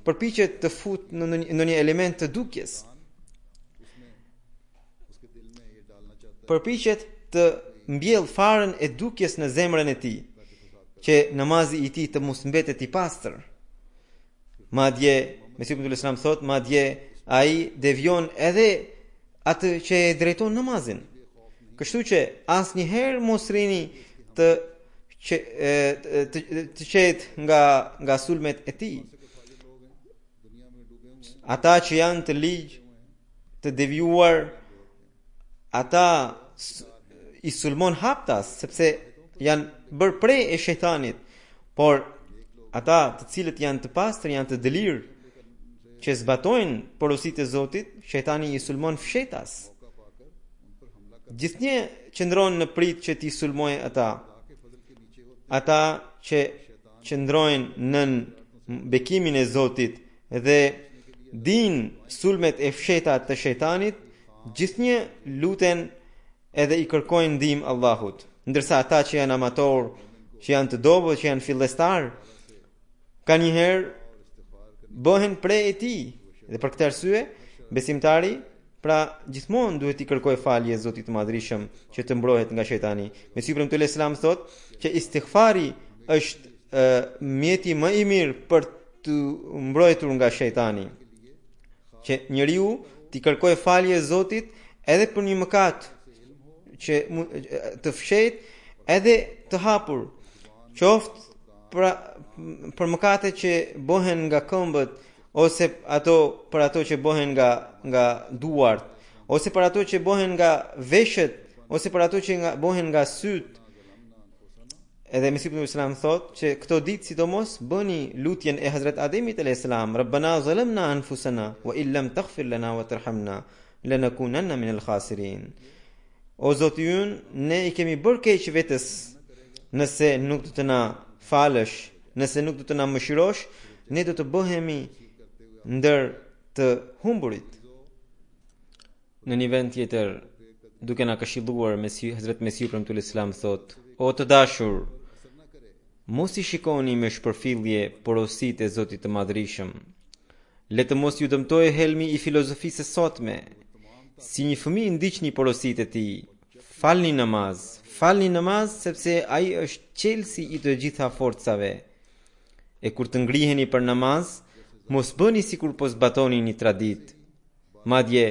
përpiqet të fut në një element të dukjes. Përpiqet të mbjell farën e dukjes në zemrën e tij, që namazi i tij të mos mbetet i pastër. Madje, Mesihu premtuar selam thot, madje ai devion edhe atë që e drejton namazin. Kështu që asnjëherë mos rini të qet nga sulmet e tij. Ata që janë të ligj, të devijuar, ata i sulmon haptas, sepse janë bërë prej e shejtanit, por ata të cilët janë të pastër, janë të dëlirë, që zbatojnë porositë e Zotit, shejtani i sulmon fshetas. Gjithnjë qëndron në prit që t'i sulmojë ata. Ata që qëndrojnë në bekimin e Zotit dhe din sulmet e fsheta të shejtanit, gjithnjë luten edhe i kërkojnë ndihmë Allahut. Ndërsa ata që janë amator, që janë të dobët, që janë fillestar, kanjëherë bëhen prej e tij. Dhe për këtë arsye, besimtari pra gjithmonë duhet i kërkojë falje Zotit të Madhërisëm që të mbrohet nga shejtani. Mesihu premtuar selam thot që istighfari është mjeti më i mirë për të mbrojtur nga shejtani. Që njeriu t'i kërkojë falje Zotit edhe për një mëkat që të fshet edhe të hapur, qoftë për mëkate që bëhen nga këmbët, ose për ato që bëhen nga duart, ose për ato që bëhen nga veshët, ose për ato që bëhen nga syt. Edhe Mesihu premtuar selam thot që këto ditë sidomos bëni lutjen e Hazrat Ademit alayhis salam, Rabbana zalamna anfusana wa illam taghfir lana wa tarhamna lanakunanna minal khasirin. O Zoti ynë, ne i kemi bërë keq vetes, nëse nuk do të na falësh, nëse nuk do të na mëshirosh, ne do të bëhemi ndër të humburit. Në një vend tjetër, duke na këshilluar Hazrat Mesihu premtuar selam thot: O të dashur, mos i shikoni me shpërfillje porositë e Zotit të Madhërisëm. Le të mos ju dëmtojë helmi i filozofisë së sotme. Si një fëmijë ndiqni porositë e tij. Falni namaz sepse ai është qelsi i të gjitha forcave. E kur të ngriheni për namaz, mos bëni sikur po zbatoni një tradit. Madje,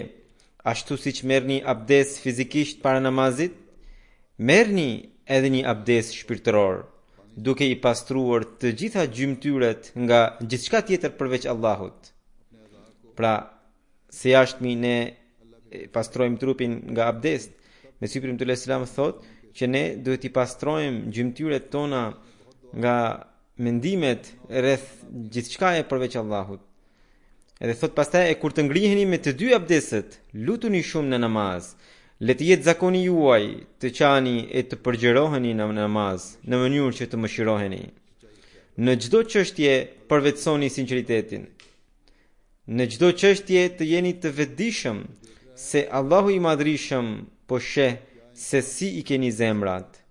ashtu siç merrni abdes fizikisht para namazit, merrni edhe një abdes shpirtëror, duke i pastruar të gjitha gjymtyret nga gjithçka tjetër përveç Allahut. Pra, se jashtëmi ne pastrojmë trupin nga abdest, Mesihu premtuar selam thot që ne duhet i pastrojmë gjymtyret tona nga mendimet rreth gjithçkaje përveç Allahut. Edhe thot pastaj, e kur të ngriheni me të dy abdeset, lutuni shumë në namaz. Le të jetë zakoni juaj të qani e të përgjëroheni në namaz në mënyrë që të mëshiroheni. Në çdo çështje përvetsoni sinqeritetin. Në çdo çështje të jeni të vetëdijshëm se Allahu i Madhërisëm po sheh se si i keni zemrat.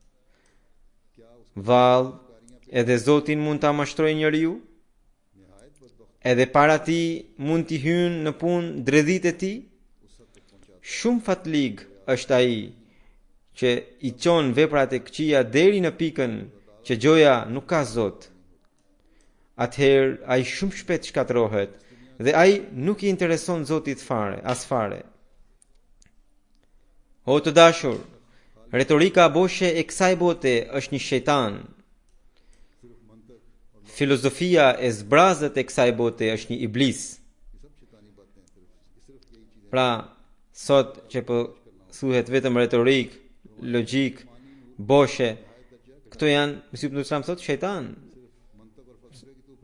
Vallë, edhe Zotin mund ta mashtrojë njeriu? Edhe para ti mund t'i hynë në punë dredhit e ti? Shumë fatlig është ai që i çon veprat e këqija deri në pikën që gjoja nuk ka Zot. Atëherë ai shumë shpejt shkatërrohet dhe ai nuk i intereson Zotit as fare. O të dashur, retorika boshe e kësaj bote është një shejtan. Filozofia e zbrazët e kësaj bote është një iblis. Pra, sot që po thuhet vetëm retorik, logjik, boshe, këto janë, Mesih ibn Islam thot, shejtan.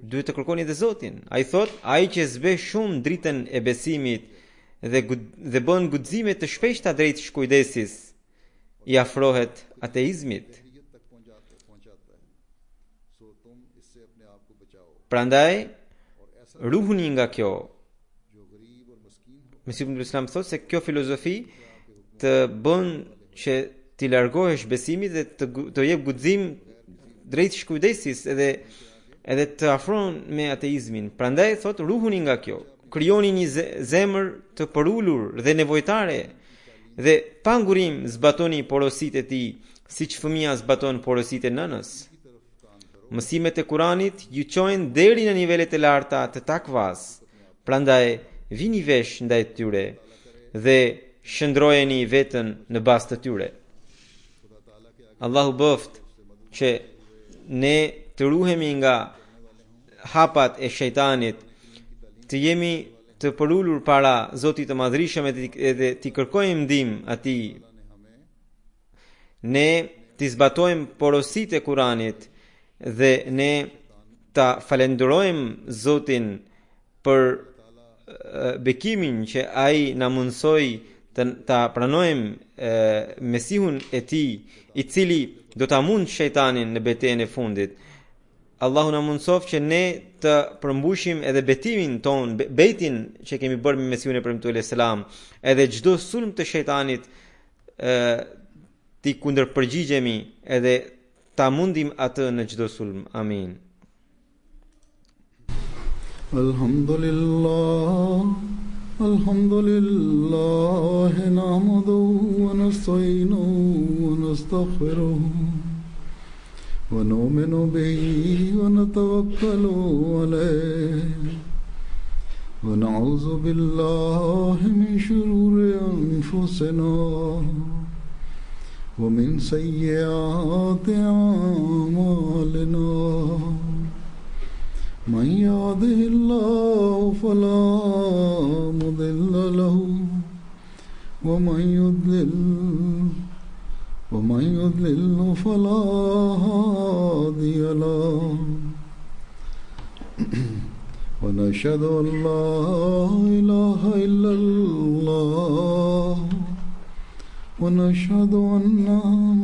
Duhet të kërkoni dhe Zotin. Ai thot, ai që zbe shumë dritën e besimit dhe bën guxime të shpeshta drejt shkujdesis, i afrohet ateizmit. Prandaj, ruhuni nga kjo. Mesih ibn Islam thot se kjo filozofi të bën që ti largohesh besimit dhe të jep guxim drejt shkujdesis edhe të afron me ateizmin. Prandaj thot ruhuni nga kjo. Krijoni një zemër të përulur dhe nevojtare dhe pa ngurim zbatoni porositë e tij, siç fëmia zbaton porositë e nënës. Mësimet e Kuranit ju çojnë deri në nivelet e larta të takvas. Prandaj vini vesh ndaj tyre dhe shndrojeni veten në bazë të tyre. Allahu bëft që ne të ruhemi nga hapat e shejtanit, të jemi të përulur para Zotit të Madhrishëm edhe të kërkojmë ndihmë atij. Ne të zbatojmë porositë e Kuranit dhe ne ta falenderojmë Zotin për bekimin që ai na mundsoi ta pranojmë Mesihun e tij, i cili do ta mund shejtanin në betejën e fundit. Allahu na mundsof që ne të përmbushim edhe betimin ton, bejtin që kemi bërë me Mesihun e premtuar alayhis salam, edhe çdo sulm të shejtanit ti kundërpërgjigjemi edhe ta mundim atë në çdo sulm. Amin. Alhamdulillah nahmaduhu wa nasta'inuhu wa nastaghfiruhu wa nu'minu bihi wa natawakkalu alayhi wa na'udhu billahi min shururi anfusina wa min sayyiati a'malina. من يهده الله فلا مضل له ومن يضلل فلا هادي له ونشهد أن لا إله إلا الله ونشهد أن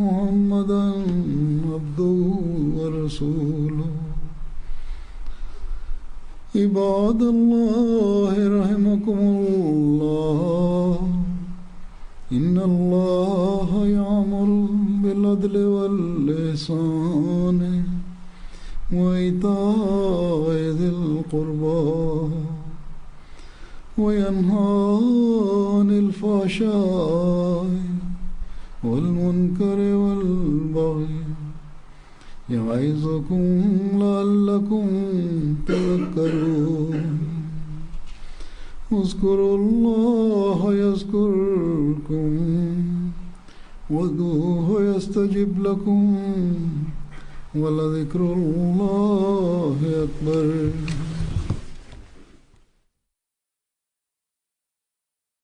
محمدا عبده ورسوله. عباد الله رحمكم الله إن الله يأمر بالعدل والإحسان وإيتاء ذي القربى وينهى عن الفحشاء والمنكر والبغي يعظكم لعلكم تذكرون. اذكروا الله يذكركم وادعوه يستجب لكم ولذكر الله أكبر.